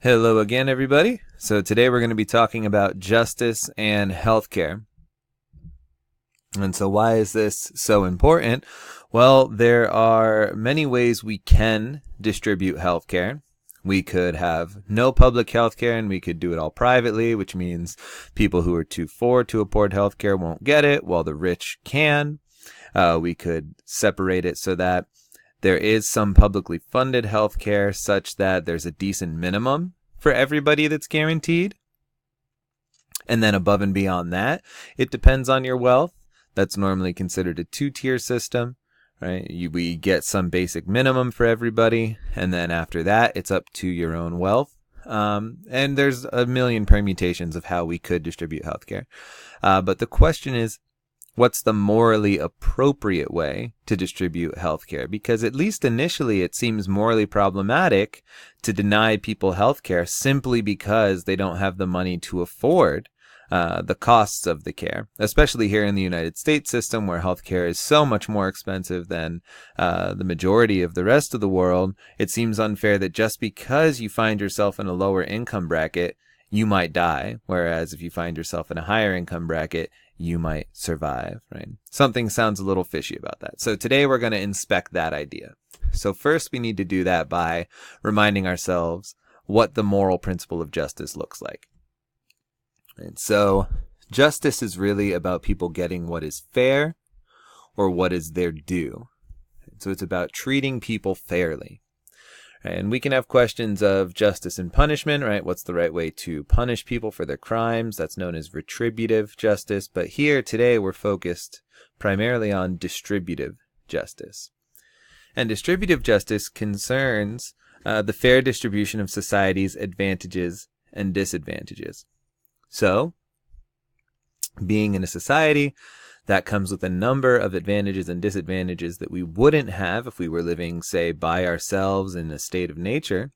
Hello again, everybody. So today we're going to be talking about justice and healthcare. And so why is this so important? Well, there are many ways we can distribute healthcare. We could have no public healthcare and we could do it all privately, which means people who are too poor to afford healthcare won't get it while the rich can. We could separate it so that there is some publicly funded healthcare such that there's a decent minimum for everybody that's guaranteed. And then above and beyond that, it depends on your wealth. That's normally considered a two-tier system, right? We get some basic minimum for everybody, and then after that, it's up to your own wealth. And there's a million permutations of how we could distribute healthcare. But the question is, what's the morally appropriate way to distribute healthcare? Because at least initially it seems morally problematic to deny people healthcare simply because they don't have the money to afford the costs of the care, especially here in the United States system where healthcare is so much more expensive than the majority of the rest of the world. It seems unfair that just because you find yourself in a lower income bracket, you might die, whereas if you find yourself in a higher income bracket, you might survive, right? Something sounds a little fishy about that. So today we're going to inspect that idea. So first we need to do that by reminding ourselves what the moral principle of justice looks like. And so justice is really about people getting what is fair or what is their due. So it's about treating people fairly. And we can have questions of justice and punishment, right? What's the right way to punish people for their crimes? That's known as retributive justice. But here today we're focused primarily on distributive justice. And distributive justice concerns the fair distribution of society's advantages and disadvantages. So, being in a society, that comes with a number of advantages and disadvantages that we wouldn't have if we were living, say, by ourselves in a state of nature.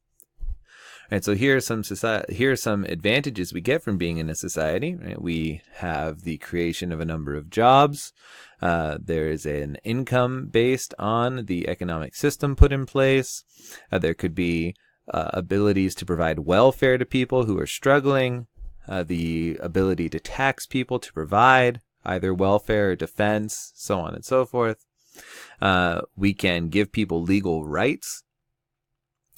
And so here are some advantages we get from being in a society. Right? We have the creation of a number of jobs. There is an income based on the economic system put in place. There could be abilities to provide welfare to people who are struggling. The ability to tax people to provide either welfare or defense, so on and so forth. We can give people legal rights,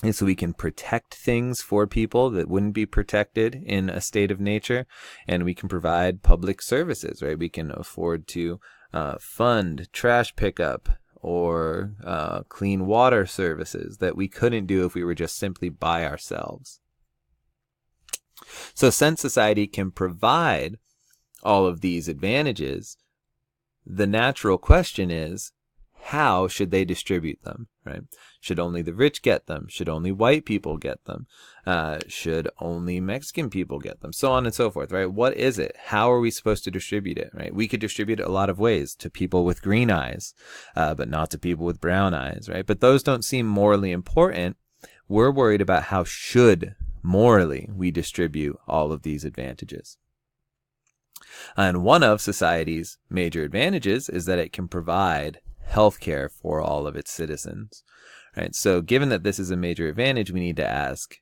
and so we can protect things for people that wouldn't be protected in a state of nature, and we can provide public services, right? We can afford to fund trash pickup or clean water services that we couldn't do if we were just simply by ourselves. So since society can provide all of these advantages, the natural question is, how should they distribute them, right? Should only the rich get them? Should only white people get them? Should only Mexican people get them? So on and so forth, right? What is it? How are we supposed to distribute it, right? We could distribute it a lot of ways to people with green eyes, but not to people with brown eyes, right? But those don't seem morally important. We're worried about how morally we distribute all of these advantages. And one of society's major advantages is that it can provide healthcare for all of its citizens. Right? So given that this is a major advantage, we need to ask,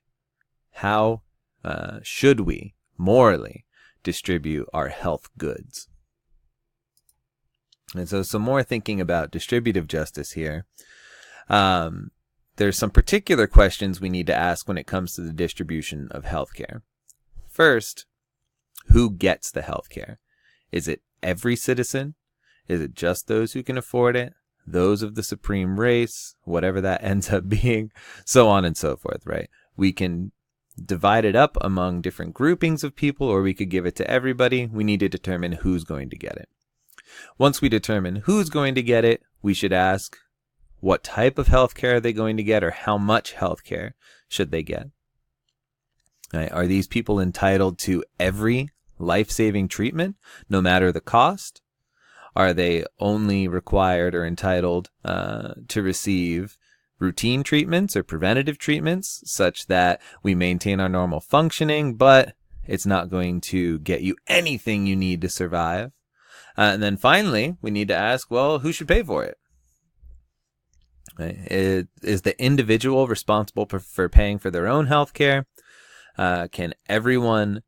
how should we morally distribute our health goods? And so some more thinking about distributive justice here. There's some particular questions we need to ask when it comes to the distribution of healthcare. First, who gets the healthcare? Is it every citizen? Is it just those who can afford it? Those of the supreme race? Whatever that ends up being, so on and so forth, right? We can divide it up among different groupings of people, or we could give it to everybody. We need to determine who's going to get it. Once we determine who's going to get it, we should ask, what type of healthcare are they going to get, or how much healthcare should they get? Right? Are these people entitled to every life-saving treatment, no matter the cost? Are they only required or entitled to receive routine treatments or preventative treatments such that we maintain our normal functioning, but it's not going to get you anything you need to survive? And then finally, we need to ask, well, who should pay for it? Right? Is the individual responsible for paying for their own health care? Can everyone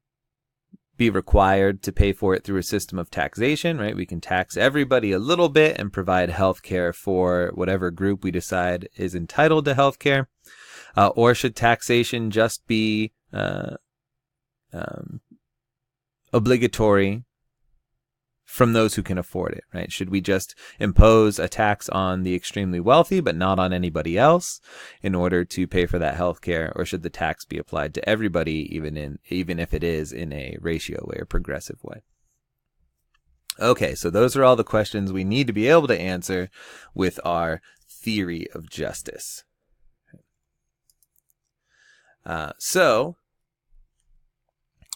be required to pay for it through a system of taxation, right? We can tax everybody a little bit and provide health care for whatever group we decide is entitled to health care. Or should taxation just be obligatory from those who can afford it, right? Should we just impose a tax on the extremely wealthy but not on anybody else in order to pay for that health care? Or should the tax be applied to everybody, even if it is in a ratio way or progressive way? Okay, so those are all the questions we need to be able to answer with our theory of justice. So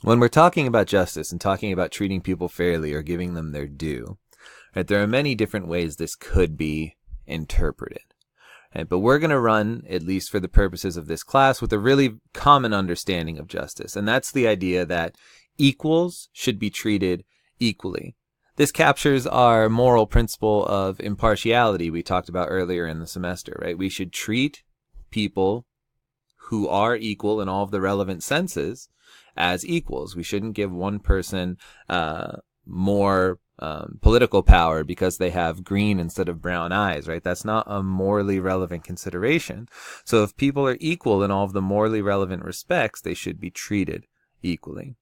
when we're talking about justice and talking about treating people fairly or giving them their due, right, there are many different ways this could be interpreted. Right? But we're going to run, at least for the purposes of this class, with a really common understanding of justice. And that's the idea that equals should be treated equally. This captures our moral principle of impartiality we talked about earlier in the semester, right? We should treat people who are equal in all of the relevant senses as equals. We shouldn't give one person more political power because they have green instead of brown eyes, right? That's not a morally relevant consideration. So if people are equal in all of the morally relevant respects, they should be treated equally.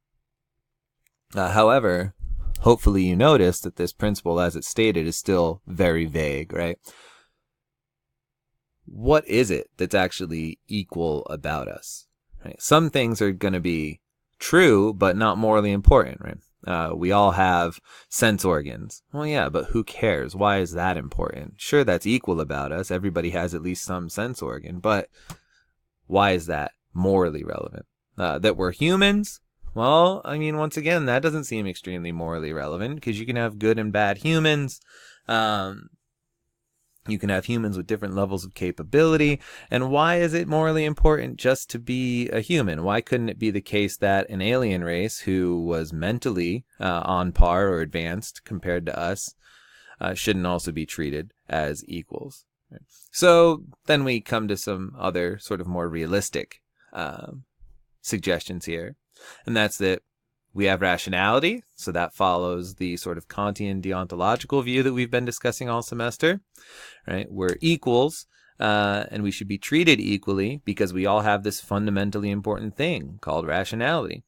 However, hopefully you noticed that this principle, as it's stated, is still very vague, right? What is it that's actually equal about us? Right? Some things are going to be true, but not morally important, right? We all have sense organs. Well, yeah, but who cares? Why is that important? Sure, that's equal about us. Everybody has at least some sense organ, but why is that morally relevant? That we're humans? Well, I mean, once again, that doesn't seem extremely morally relevant because you can have good and bad humans. You can have humans with different levels of capability. And why is it morally important just to be a human? Why couldn't it be the case that an alien race who was mentally on par or advanced compared to us shouldn't also be treated as equals? So then we come to some other sort of more realistic suggestions here. And that's that we have rationality, so that follows the sort of Kantian deontological view that we've been discussing all semester, right? We're equals, and we should be treated equally because we all have this fundamentally important thing called rationality.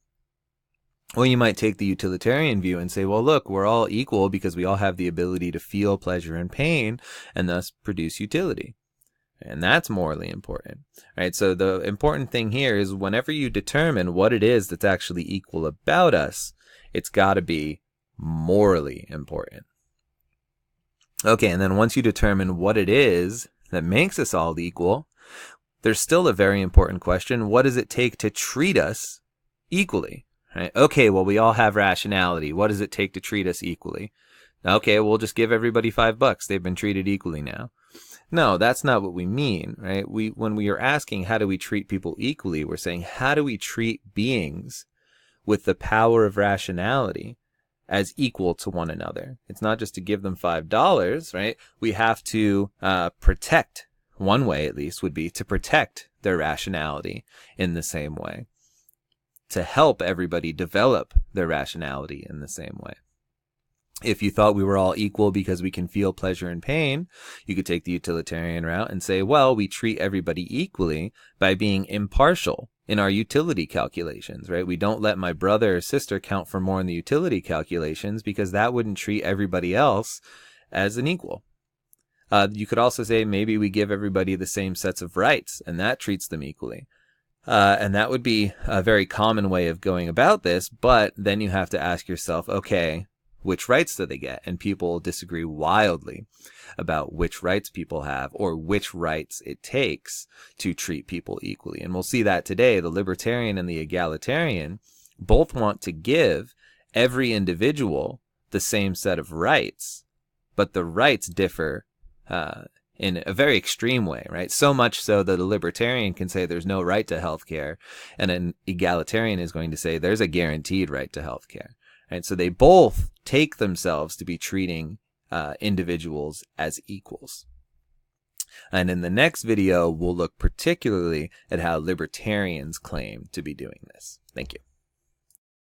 Or you might take the utilitarian view and say, well, look, we're all equal because we all have the ability to feel pleasure and pain and thus produce utility. And that's morally important, right? So the important thing here is whenever you determine what it is that's actually equal about us, it's got to be morally important. Okay, and then once you determine what it is that makes us all equal, there's still a very important question. What does it take to treat us equally? Right? Okay, well, we all have rationality. What does it take to treat us equally? Okay, we'll just give everybody $5. They've been treated equally now. No, that's not what we mean, right? When we are asking how do we treat people equally, we're saying how do we treat beings with the power of rationality as equal to one another? It's not just to give them $5, right? We have to protect, one way at least would be to protect their rationality in the same way, to help everybody develop their rationality in the same way. If you thought we were all equal because we can feel pleasure and pain, you could take the utilitarian route and say, well, we treat everybody equally by being impartial in our utility calculations, right? We don't let my brother or sister count for more in the utility calculations because that wouldn't treat everybody else as an equal. You could also say maybe we give everybody the same sets of rights and that treats them equally. And that would be a very common way of going about this, but then you have to ask yourself, okay, which rights do they get? And people disagree wildly about which rights people have or which rights it takes to treat people equally. And we'll see that today. The libertarian and the egalitarian both want to give every individual the same set of rights, but the rights differ in a very extreme way, right? So much so that a libertarian can say there's no right to health care, and an egalitarian is going to say there's a guaranteed right to health care. Right? So they both take themselves to be treating individuals as equals. And in the next video, we'll look particularly at how libertarians claim to be doing this. Thank you.